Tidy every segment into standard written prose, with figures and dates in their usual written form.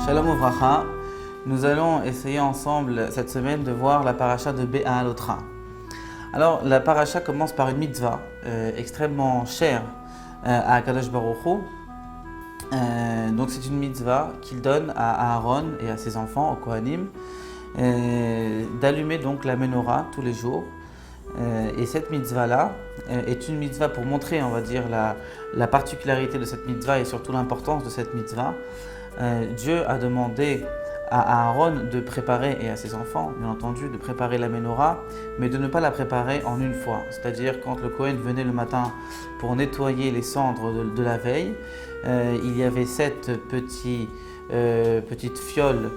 Shalom Uvracha, nous allons essayer ensemble cette semaine de voir la paracha de Be'alotra. Alors la paracha commence par une mitzvah extrêmement chère à Akadosh Baruch Hu. Donc c'est une mitzvah qu'il donne à Aaron et à ses enfants, aux Kohanim, d'allumer donc la menorah tous les jours. Et cette mitzvah-là est une mitzvah pour montrer, on va dire, la particularité de cette mitzvah et surtout l'importance de cette mitzvah. Dieu a demandé à Aaron de préparer, et à ses enfants, bien entendu, de préparer la menorah, mais de ne pas la préparer en une fois. C'est-à-dire, quand le Kohen venait le matin pour nettoyer les cendres de la veille, il y avait 7 petites fioles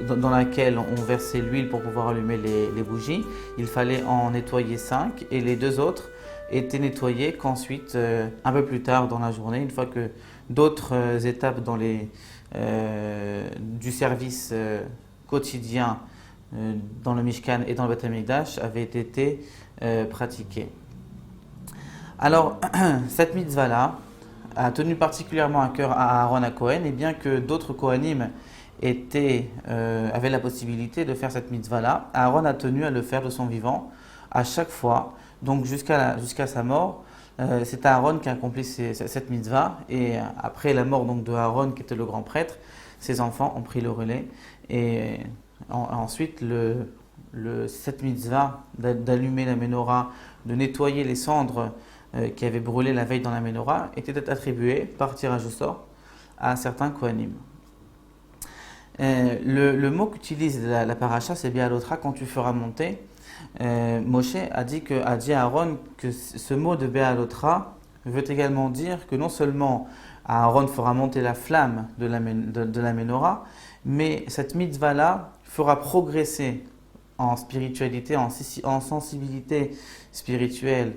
dans laquelle on versait l'huile pour pouvoir allumer les bougies. Il fallait en nettoyer 5 et les 2 autres étaient nettoyés qu'ensuite, un peu plus tard dans la journée, une fois que d'autres étapes du service quotidien dans le Mishkan et dans le Beth Amikdash avaient été pratiquées. Alors, cette mitzvah-là a tenu particulièrement à cœur à Aaron à Cohen, et bien que d'autres Kohanim avaient la possibilité de faire cette mitzvah-là, Aaron a tenu à le faire de son vivant à chaque fois, donc jusqu'à sa mort. C'est Aaron qui a accompli cette mitzvah, et après la mort donc de Aaron, qui était le grand prêtre, ses enfants ont pris le relais, et ensuite cette mitzvah d'allumer la menorah, de nettoyer les cendres qui avaient brûlé la veille dans la menorah, était attribuée par tirage au sort à certains Kohanim. Le mot qu'utilise la paracha, c'est Be'alotra, quand tu feras monter. Moshe a dit à Aaron que ce mot de Be'alotra veut également dire que non seulement Aaron fera monter la flamme de la menorah, mais cette mitzvah-là fera progresser en spiritualité, en sensibilité spirituelle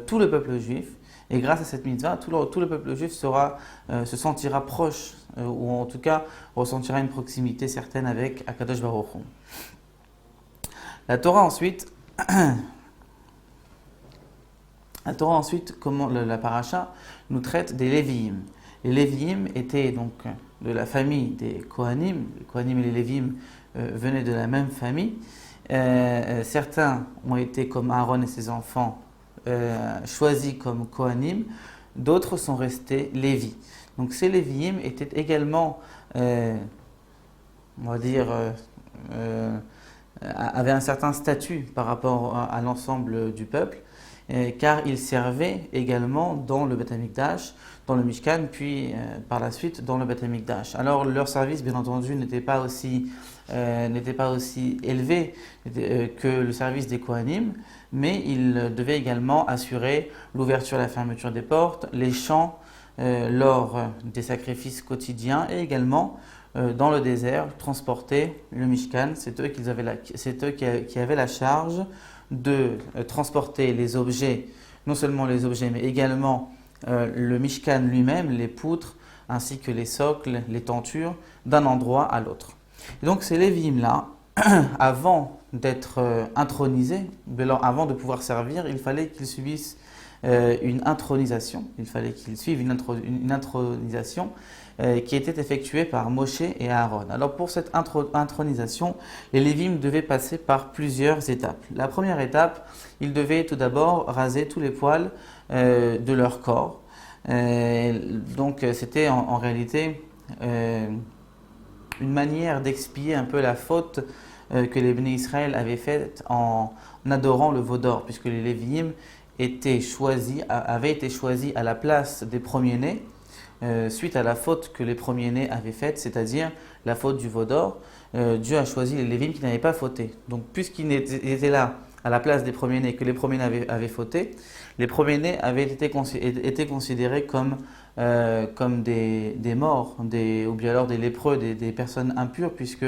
tout le peuple juif. Et grâce à cette mitzvah, tout le peuple juif se sentira proche, ou en tout cas ressentira une proximité certaine avec Akadosh Baruch Hu. La Torah ensuite, comment la paracha nous traite des Lévi'im. Les Lévi'im étaient donc de la famille des Kohanim. Les Kohanim et les Lévi'im venaient de la même famille. Certains ont été, comme Aaron et ses enfants, choisis comme Kohanim. D'autres sont restés Lévi. Donc ces Lévi'im étaient également, on va dire, avaient un certain statut par rapport à l'ensemble du peuple, car ils servaient également dans le Beth Amikdash, dans le Mishkan, puis par la suite dans le Beth Amikdash. Alors leur service, bien entendu, n'était pas aussi élevé que le service des Kohanim, mais ils devaient également assurer l'ouverture et la fermeture des portes, les chants lors des sacrifices quotidiens, et également dans le désert, transporter le Mishkan. C'est eux qui avaient la charge de transporter les objets, non seulement les objets, mais également le Mishkan lui-même, les poutres, ainsi que les socles, les tentures, d'un endroit à l'autre. Et donc ces Lévi'im-là, avant d'être intronisés, avant de pouvoir servir, il fallait qu'ils subissent une intronisation. Il fallait qu'ils suivent une intronisation qui était effectuée par Moshe et Aaron. Alors pour cette intronisation, les Lévi'im devaient passer par plusieurs étapes. La première étape, ils devaient tout d'abord raser tous les poils de leur corps. Donc c'était en réalité une manière d'expier un peu la faute que les Bnei Israël avaient faite en adorant le veau d'or, puisque les Lévi'im avaient été choisis à la place des premiers-nés suite à la faute que les premiers-nés avaient faite, c'est-à-dire la faute du veau d'or. Dieu a choisi les Lévi'im qui n'avaient pas fauté. Donc puisqu'ils étaient là à la place des premiers-nés, que les premiers-nés avaient fauté, les premiers-nés avaient été considérés comme des morts, ou bien alors des lépreux, des personnes impures, puisque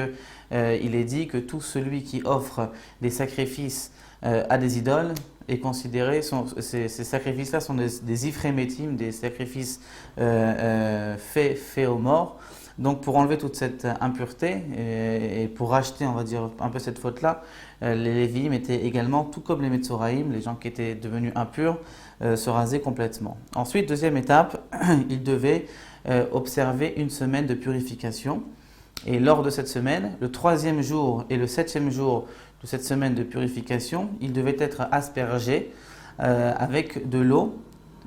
il est dit que tout celui qui offre des sacrifices à des idoles est considéré, ces sacrifices-là sont des ifrémétim, des sacrifices faits aux morts. Donc pour enlever toute cette impureté et pour racheter, on va dire, un peu cette faute-là, les Lévi'im étaient également, tout comme les Metzoraïm, les gens qui étaient devenus impurs, se raser complètement. Ensuite, deuxième étape, ils devaient observer une semaine de purification. Et lors de cette semaine, le 3e jour et le 7e jour de cette semaine de purification, il devait être aspergé avec de l'eau,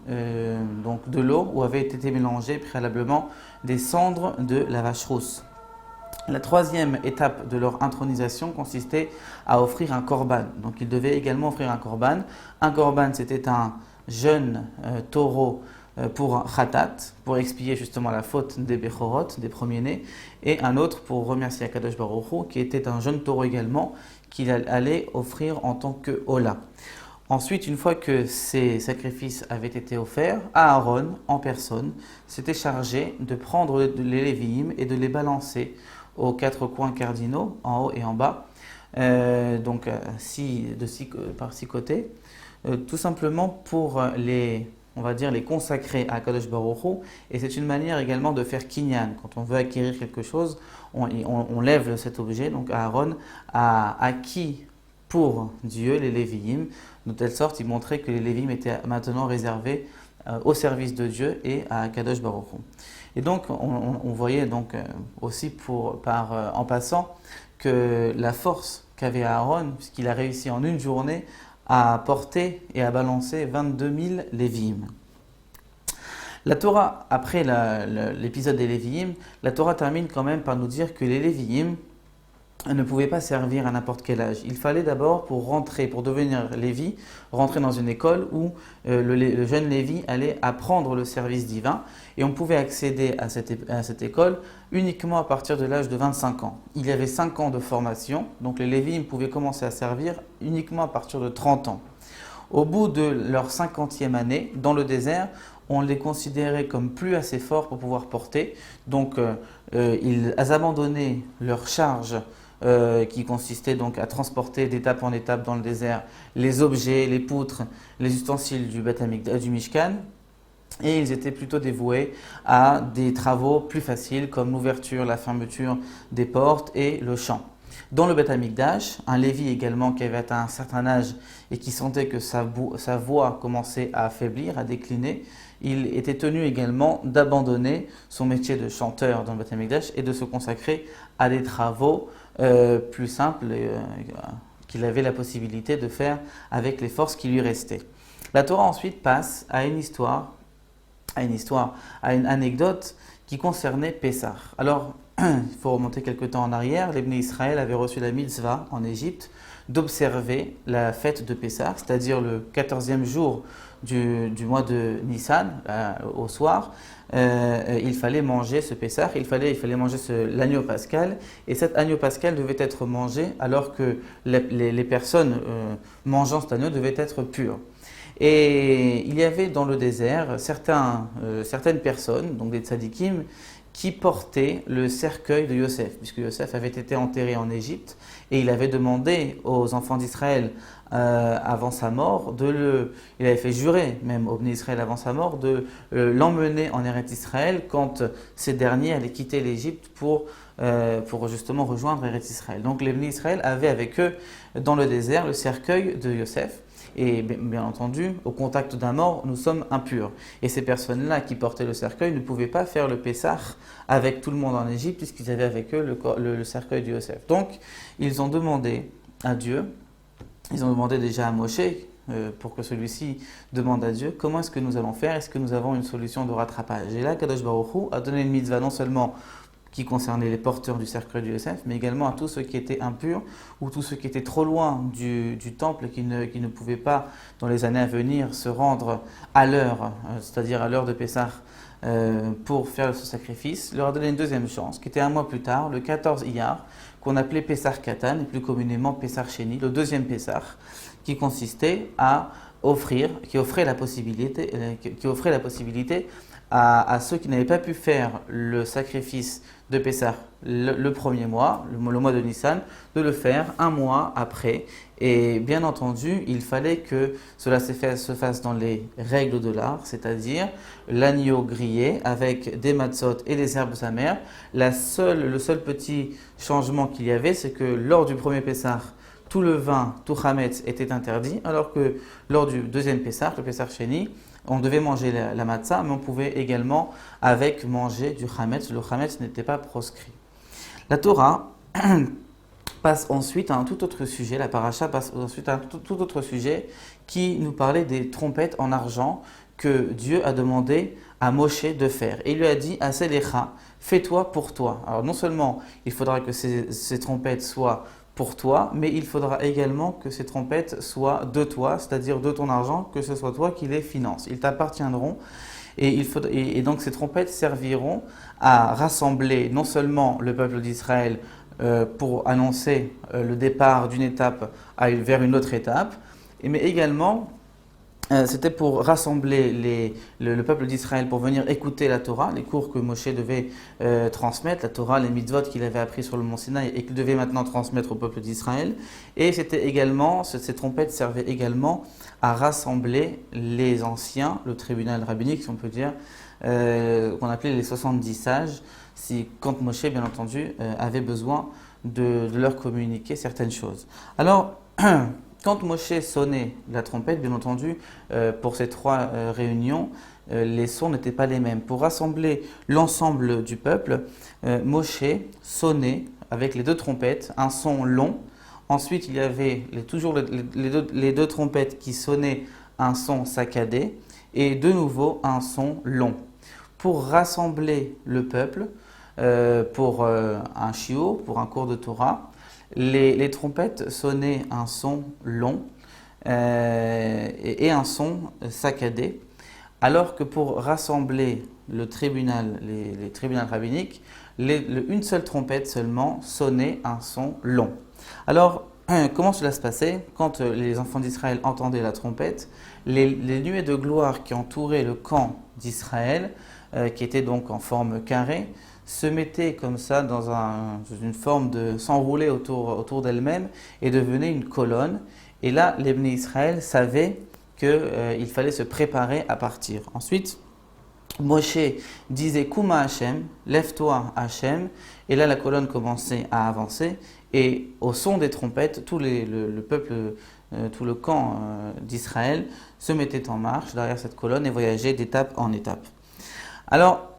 donc de l'eau où avait été mélangé préalablement des cendres de la vache rousse. La 3e étape de leur intronisation consistait à offrir un korban. Donc ils devaient également offrir un korban. Un korban, c'était un jeune taureau pour khatat, pour expier justement la faute des bechorot, des premiers-nés, et un autre pour remercier Akadosh Baruch Hu, qui était un jeune taureau également, qu'il allait offrir en tant que hola. Ensuite, une fois que ces sacrifices avaient été offerts, Aaron, en personne, s'était chargé de prendre les lévi'im et de les balancer aux 4 coins cardinaux, en haut et en bas, donc par 6 côtés, tout simplement pour on va dire les consacrer à Kadosh Baruch Hu, et c'est une manière également de faire kinyan. Quand on veut acquérir quelque chose, on lève cet objet, donc Aaron a acquis pour Dieu les lévi'im, de telle sorte il montrait que les lévi'im étaient maintenant réservés au service de Dieu et à Kadosh Baruch Hu. Et donc on voyait donc aussi en passant que la force qu'avait Aaron, puisqu'il a réussi en une journée à porter et à balancer 22 000 lévi'im. La Torah, après l'épisode des lévi'im, la Torah termine quand même par nous dire que les lévi'im ne pouvaient pas servir à n'importe quel âge. Il fallait d'abord, pour devenir lévi, rentrer dans une école où le jeune lévi allait apprendre le service divin, et on pouvait accéder à cette école uniquement à partir de l'âge de 25 ans. Il y avait 5 ans de formation, donc les lévis pouvaient commencer à servir uniquement à partir de 30 ans. Au bout de leur 50e année, dans le désert, on les considérait comme plus assez forts pour pouvoir porter, donc ils abandonnaient leur charge qui consistait donc à transporter d'étape en étape dans le désert les objets, les poutres, les ustensiles du Mishkan, et ils étaient plutôt dévoués à des travaux plus faciles comme l'ouverture, la fermeture des portes et le chant. Dans le Beth Amikdash, un Lévi également qui avait atteint un certain âge et qui sentait que sa voix commençait à affaiblir, à décliner, il était tenu également d'abandonner son métier de chanteur dans le Beth Amikdash et de se consacrer à des travaux plus simples qu'il avait la possibilité de faire avec les forces qui lui restaient. La Torah ensuite passe à une anecdote qui concernait Pessah. Alors, il faut remonter quelque temps en arrière, les Bnei Israël avaient reçu la mitzvah en Égypte d'observer la fête de Pessah, c'est-à-dire le 14e jour du mois de Nissan, au soir. Il fallait manger ce Pessah, il fallait manger l'agneau pascal, et cet agneau pascal devait être mangé alors que les personnes mangeant cet agneau devaient être pures. Et il y avait dans le désert certaines personnes, donc des tzadikim, qui portait le cercueil de Yosef, puisque Yosef avait été enterré en Égypte, et il avait demandé aux enfants d'Israël avant sa mort, il avait fait jurer même aux Bnei Israël avant sa mort, de l'emmener en Eretz Israël quand ces derniers allaient quitter l'Égypte pour justement rejoindre Eretz Israël. Donc les Bnei Israël avaient avec eux dans le désert le cercueil de Yosef. Et bien entendu, au contact d'un mort, nous sommes impurs. Et ces personnes-là qui portaient le cercueil ne pouvaient pas faire le Pessah avec tout le monde en Égypte, puisqu'ils avaient avec eux le cercueil de Yosef. Donc, ils ont demandé à Dieu, ils ont demandé déjà à Moshe, pour que celui-ci demande à Dieu, comment est-ce que nous allons faire? Est-ce que nous avons une solution de rattrapage? Et là, Kadosh Baruch Hu a donné une mitzvah non seulement qui concernait les porteurs du cercueil de Yosef, mais également à tous ceux qui étaient impurs ou tous ceux qui étaient trop loin du temple et qui ne pouvaient pas, dans les années à venir, se rendre à l'heure, c'est-à-dire à l'heure de Pessah, pour faire ce sacrifice. Il leur a donné une deuxième chance, qui était un mois plus tard, le 14 Iyar, qu'on appelait Pessah Katan, et plus communément Pessah Sheni, le deuxième Pessah, qui consistait à qui offrait la possibilité à ceux qui n'avaient pas pu faire le sacrifice de Pessah le premier mois, le mois de Nissan, de le faire un mois après. Et bien entendu, il fallait que cela se fasse dans les règles de l'art, c'est-à-dire l'agneau grillé avec des matzot et des herbes amères. Le seul petit changement qu'il y avait, c'est que lors du premier Pessah, tout le vin, tout chametz était interdit, alors que lors du deuxième Pessah, le Pessah Sheni, on devait manger la matzah, mais on pouvait également avec manger du chametz. Le chametz n'était pas proscrit. La Torah passe ensuite à un tout autre sujet, la paracha passe ensuite à un tout autre sujet qui nous parlait des trompettes en argent que Dieu a demandé à Moshe de faire. Et il lui a dit à Sélécha, fais-toi pour toi. Alors non seulement il faudra que ces trompettes soient pour toi, mais il faudra également que ces trompettes soient de toi, c'est-à-dire de ton argent, que ce soit toi qui les finances. Ils t'appartiendront et donc ces trompettes serviront à rassembler non seulement le peuple d'Israël pour annoncer le départ d'une étape vers une autre étape, mais également c'était pour rassembler le peuple d'Israël pour venir écouter la Torah, les cours que Moshe devait transmettre, la Torah, les mitzvot qu'il avait appris sur le mont Sinaï et qu'il devait maintenant transmettre au peuple d'Israël. Et c'était également, ces trompettes servaient également à rassembler les anciens, le tribunal rabbinique, si on peut dire, qu'on appelait les 70 sages, quand Moshe, bien entendu, avait besoin de leur communiquer certaines choses. Alors, quand Moshe sonnait la trompette, bien entendu, pour ces trois réunions, les sons n'étaient pas les mêmes. Pour rassembler l'ensemble du peuple, Moshe sonnait avec les deux trompettes un son long. Ensuite, il y avait toujours les deux trompettes qui sonnaient un son saccadé et de nouveau un son long. Pour rassembler le peuple, pour un shiur, pour un cours de Torah, les trompettes sonnaient un son long et un son saccadé, alors que pour rassembler le tribunal, les tribunaux rabbiniques, une seule trompette seulement sonnait un son long. Alors, comment cela se passait? Quand les enfants d'Israël entendaient la trompette, les nuées de gloire qui entouraient le camp d'Israël, qui était donc en forme carrée, se mettaient comme ça dans une forme de s'enrouler autour d'elle-même et devenaient une colonne. Et là, les Bnei Israël savaient qu'il fallait se préparer à partir. Ensuite, Moshe disait Kuma Hashem, lève-toi Hashem, et là la colonne commençait à avancer, et au son des trompettes, tout le peuple, tout le camp d'Israël se mettait en marche derrière cette colonne et voyageait d'étape en étape. Alors,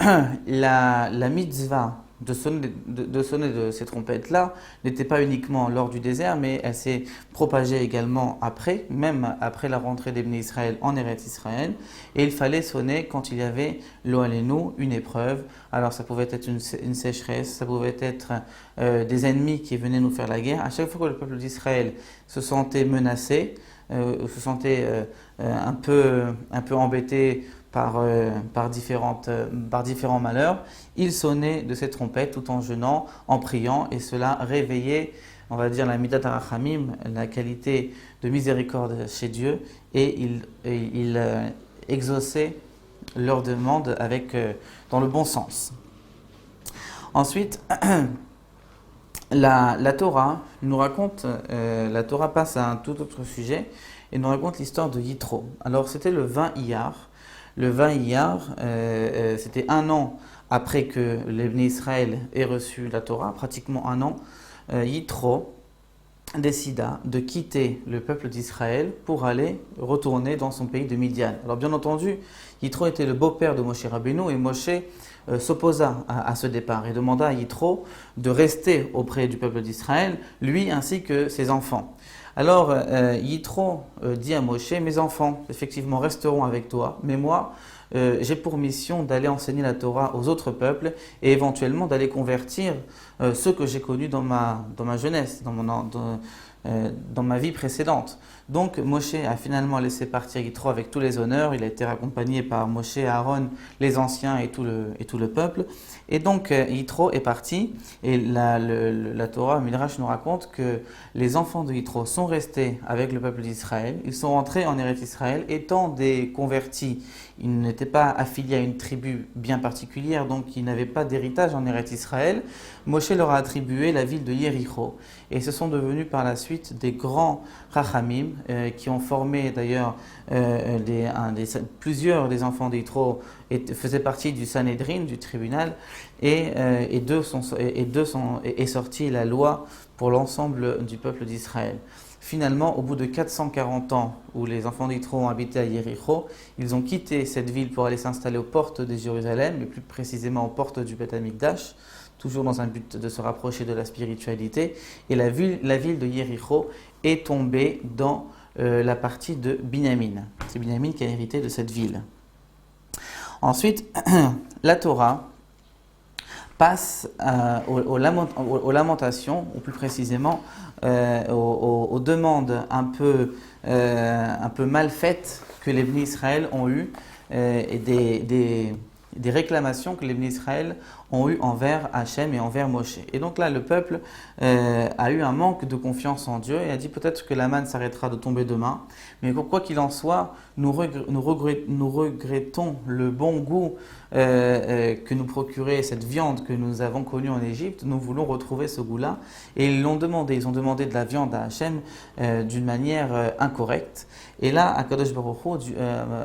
la mitzvah de sonner de ces trompettes-là n'était pas uniquement lors du désert, mais elle s'est propagée également après, même après la rentrée des Bnei Israël en Eretz Israël. Et il fallait sonner quand il y avait lo alenu, une épreuve. Alors ça pouvait être une sécheresse, ça pouvait être des ennemis qui venaient nous faire la guerre. À chaque fois que le peuple d'Israël se sentait menacé, se sentait un peu embêté par différents malheurs, il sonnait de ses trompettes tout en jeûnant, en priant, et cela réveillait, on va dire, la midat harachamim, la qualité de miséricorde chez Dieu, et il exauçait leurs demandes dans le bon sens. Ensuite, la Torah nous raconte, la Torah passe à un tout autre sujet, et nous raconte l'histoire de Yitro. Alors c'était le 20 Iyar. Le 20 Iyar, c'était un an après que les Bnei Israël aient reçu la Torah, pratiquement un an. Yitro décida de quitter le peuple d'Israël pour aller retourner dans son pays de Midian. Alors bien entendu, Yitro était le beau-père de Moshe Rabbeinu et Moshe s'opposa à ce départ et demanda à Yitro de rester auprès du peuple d'Israël, lui ainsi que ses enfants. Alors Yitro dit à Moshe, mes enfants effectivement resteront avec toi, mais moi j'ai pour mission d'aller enseigner la Torah aux autres peuples et éventuellement d'aller convertir ceux que j'ai connus dans ma jeunesse, dans ma vie précédente. Donc Moshe a finalement laissé partir Yitro avec tous les honneurs. Il a été accompagné par Moshe, Aaron, les anciens et tout le peuple. Et donc Yitro est parti. Et la Torah, Midrash nous raconte que les enfants de Yitro sont restés avec le peuple d'Israël. Ils sont rentrés en Eretz Israël étant des convertis. Ils n'étaient pas affiliés à une tribu bien particulière, donc ils n'avaient pas d'héritage en Eretz Israël. Moshe leur a attribué la ville de Yéricho. Et ce sont devenus par la suite des grands Rachamim qui ont formé d'ailleurs plusieurs des enfants d'Yitro faisaient partie du Sanhédrin, du tribunal, et d'eux est sortie la loi pour l'ensemble du peuple d'Israël. finalement, au bout de 440 ans où les enfants d'Yitro ont habité à Yéricho, ils ont quitté cette ville pour aller s'installer aux portes de Jérusalem, mais plus précisément aux portes du Beth Amikdash, toujours dans un but de se rapprocher de la spiritualité. Et la ville de Yéricho est tombée dans la partie de Binyamin. C'est Binyamin qui a hérité de cette ville. Ensuite, la Torah passe aux lamentations, ou plus précisément aux demandes un peu mal faites que les Bnei Israël ont eues et des réclamations que les Bnei Israël ont eues envers Hachem et envers Moshe. Et donc là, le peuple a eu un manque de confiance en Dieu et a dit peut-être que la manne s'arrêtera de tomber demain, mais quoi qu'il en soit, nous regrettons le bon goût que nous procurait cette viande que nous avons connue en Égypte. Nous voulons retrouver ce goût-là. Et ils ont demandé de la viande à Hachem d'une manière incorrecte. Et là, Akadosh Baruch Hu,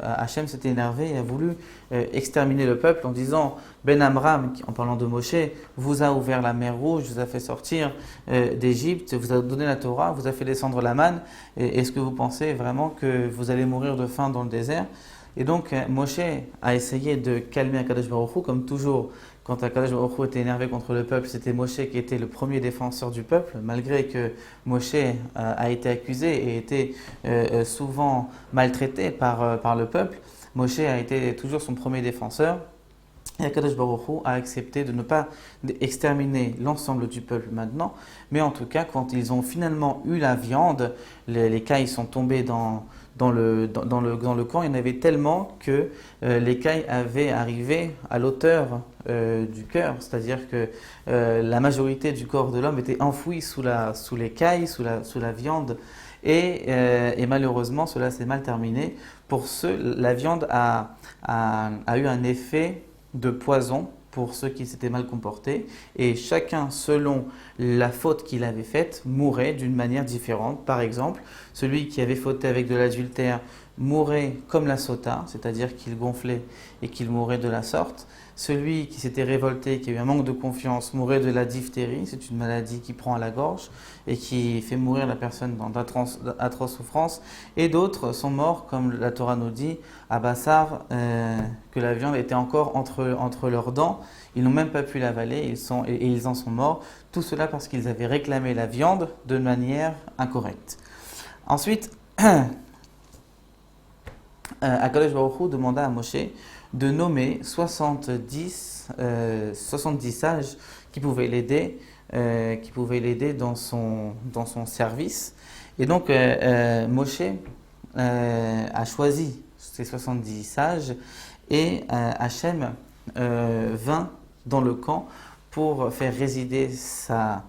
Hachem s'était énervé et a voulu exterminer le peuple en disant Ben Amram, en parlant de Moshe, vous a ouvert la mer Rouge, vous a fait sortir d'Égypte, vous a donné la Torah, vous a fait descendre la manne. Est-ce que vous pensez vraiment que vous allez mourir de faim dans le désert? Et donc Moshe a essayé de calmer Akadosh Baruch Hu, comme toujours. Quand Akadosh Baruch Hu était énervé contre le peuple, c'était Moshe qui était le premier défenseur du peuple, malgré que Moshe a été accusé et été souvent maltraité par le peuple. Moshe a été toujours son premier défenseur. Et Akadosh Baruch Hu a accepté de ne pas exterminer l'ensemble du peuple maintenant, mais en tout cas, quand ils ont finalement eu la viande, les cailles sont tombées dans le camp. Il y en avait tellement que les cailles avaient arrivé à l'auteur du cœur, c'est-à-dire que la majorité du corps de l'homme était enfouie sous les cailles, sous la viande. Et malheureusement, cela s'est mal terminé. Pour ceux, la viande a eu un effet de poison pour ceux qui s'étaient mal comportés, et chacun, selon la faute qu'il avait faite, mourait d'une manière différente. Par exemple, celui qui avait fauté avec de l'adultère mourait comme la sota, c'est-à-dire qu'il gonflait et qu'il mourait de la sorte. Celui qui s'était révolté, qui a eu un manque de confiance, mourait de la diphtérie, c'est une maladie qui prend à la gorge et qui fait mourir la personne dans d'atroces souffrances. Et d'autres sont morts, comme la Torah nous dit, à Bassar, que la viande était encore entre leurs dents. Ils n'ont même pas pu l'avaler et ils en sont morts. Tout cela parce qu'ils avaient réclamé la viande de manière incorrecte. Ensuite, Akadosh Baruch Hu demanda à Moshe de nommer 70 sages qui pouvaient l'aider dans son service. Et donc Moshe a choisi ces 70 sages et Hachem vint dans le camp pour faire résider sa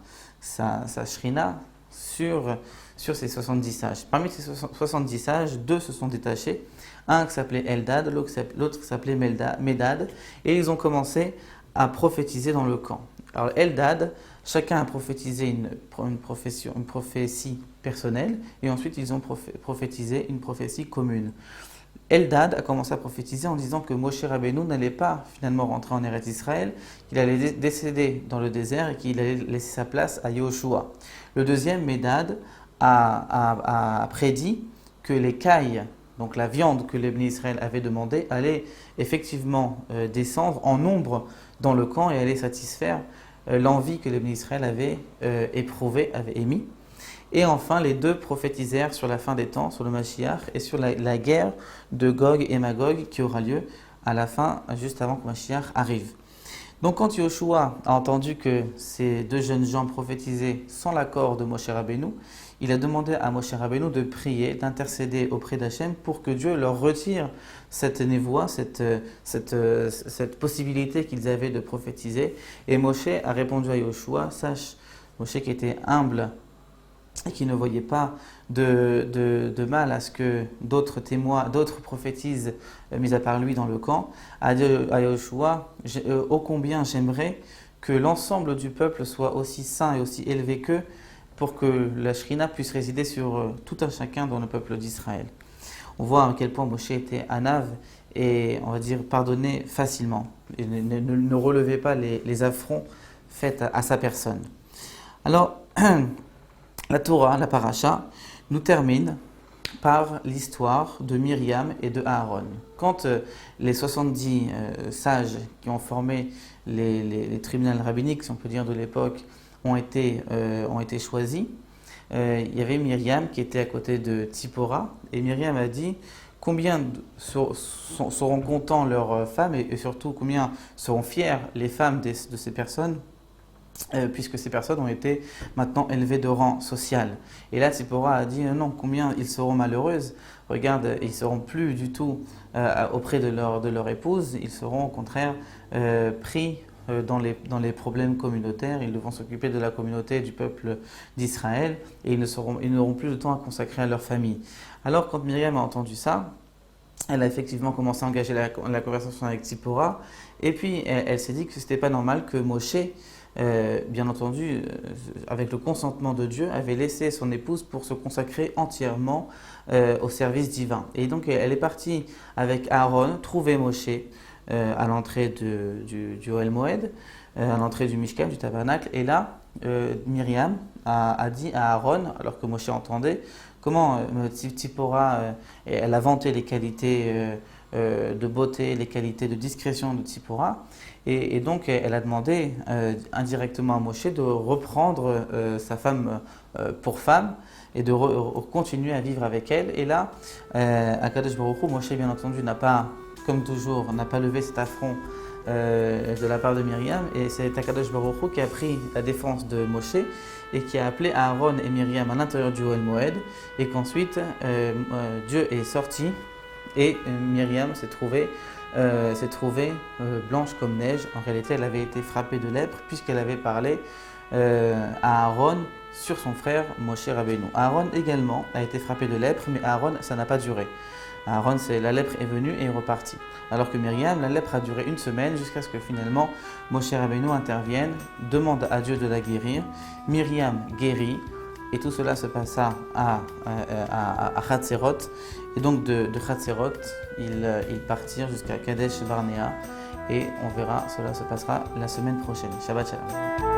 shrina sur ces 70 sages. Parmi ces 70 sages, 2 se sont détachés. Un qui s'appelait Eldad, l'autre qui s'appelait Medad, et ils ont commencé à prophétiser dans le camp. Alors Eldad, chacun a prophétisé une prophétie personnelle, et ensuite ils ont prophétisé une prophétie commune. Eldad a commencé à prophétiser en disant que Moshe Rabbeinu n'allait pas finalement rentrer en Eretz Israël, qu'il allait décéder dans le désert et qu'il allait laisser sa place à Yehoshua. Le deuxième, Medad, a prédit que les cailles, donc la viande que les Bnei Israël avaient demandé, allait effectivement descendre en nombre dans le camp et allait satisfaire l'envie que les Bnei Israël avaient émis. Et enfin, les 2 prophétisèrent sur la fin des temps, sur le Mashiach et sur la guerre de Gog et Magog qui aura lieu à la fin, juste avant que Mashiach arrive. Donc quand Yoshua a entendu que ces 2 jeunes gens prophétisaient sans l'accord de Moshe Rabbeinu, il a demandé à Moshe Rabbeinu de prier, d'intercéder auprès d'Hachem pour que Dieu leur retire cette névoie, cette possibilité qu'ils avaient de prophétiser. Et Moshe a répondu à Yoshua, sache, Moshe qui était humble et qui ne voyait pas de mal à ce que d'autres prophétisent, mis à part lui dans le camp, a dit à Yoshua, ô combien j'aimerais que l'ensemble du peuple soit aussi saint et aussi élevé qu'eux, pour que la Shrina puisse résider sur tout un chacun dans le peuple d'Israël. On voit à quel point Moshe était anav et, on va dire, pardonné facilement. Il ne relevait pas les affronts faits à sa personne. Alors, la Torah, la paracha, nous termine par l'histoire de Myriam et de Aaron. Quand les 70 sages qui ont formé les tribunaux rabbiniques, si on peut dire, de l'époque, ont été choisis, il y avait Myriam qui était à côté de Tzipora, et Myriam a dit combien seront contents leurs femmes, et surtout combien seront fiers les femmes de ces personnes, puisque ces personnes ont été maintenant élevées de rang social. Et là, Tzipora a dit non, combien ils seront malheureuses. Regarde, ils ne seront plus du tout auprès de leur épouse, ils seront au contraire pris dans les problèmes communautaires, ils devront s'occuper de la communauté du peuple d'Israël et ils n'auront plus de temps à consacrer à leur famille. Alors quand Myriam a entendu ça, elle a effectivement commencé à engager la conversation avec Tzipora, et puis elle s'est dit que ce n'était pas normal que Moshe, bien entendu, avec le consentement de Dieu, avait laissé son épouse pour se consacrer entièrement au service divin. Et donc elle est partie avec Aaron trouver Moshe à l'entrée du Ohel Moed, à l'entrée du Mishkan, du tabernacle. Et là, Myriam a dit à Aaron, alors que Moshe entendait, comment Tzipora, elle a vanté les qualités de beauté, les qualités de discrétion de Tzipora. Et donc, elle a demandé indirectement à Moshe de reprendre sa femme pour femme et de continuer à vivre avec elle. Et là, Akadosh Baruch Hu, Moshe, bien entendu, n'a pas, comme toujours, n'a pas levé cet affront de la part de Myriam. Et c'est Akadosh Baruch Hu qui a pris la défense de Moshe et qui a appelé Aaron et Myriam à l'intérieur du Ohel Moed. Et qu'ensuite, Dieu est sorti et Myriam s'est trouvée blanche comme neige. En réalité, elle avait été frappée de lèpre puisqu'elle avait parlé à Aaron sur son frère Moshe Rabbeinu. Aaron également a été frappé de lèpre, mais Aaron, ça n'a pas duré. Aaron, la lèpre est venue et est repartie. Alors que Myriam, la lèpre a duré 1 semaine jusqu'à ce que finalement Moshe Rabbeinu intervienne, demande à Dieu de la guérir. Myriam guérit et tout cela se passa à Hatzerot. Et donc de Hatzerot, ils partirent jusqu'à Kadesh Barnea et on verra, cela se passera la semaine prochaine. Shabbat Shalom.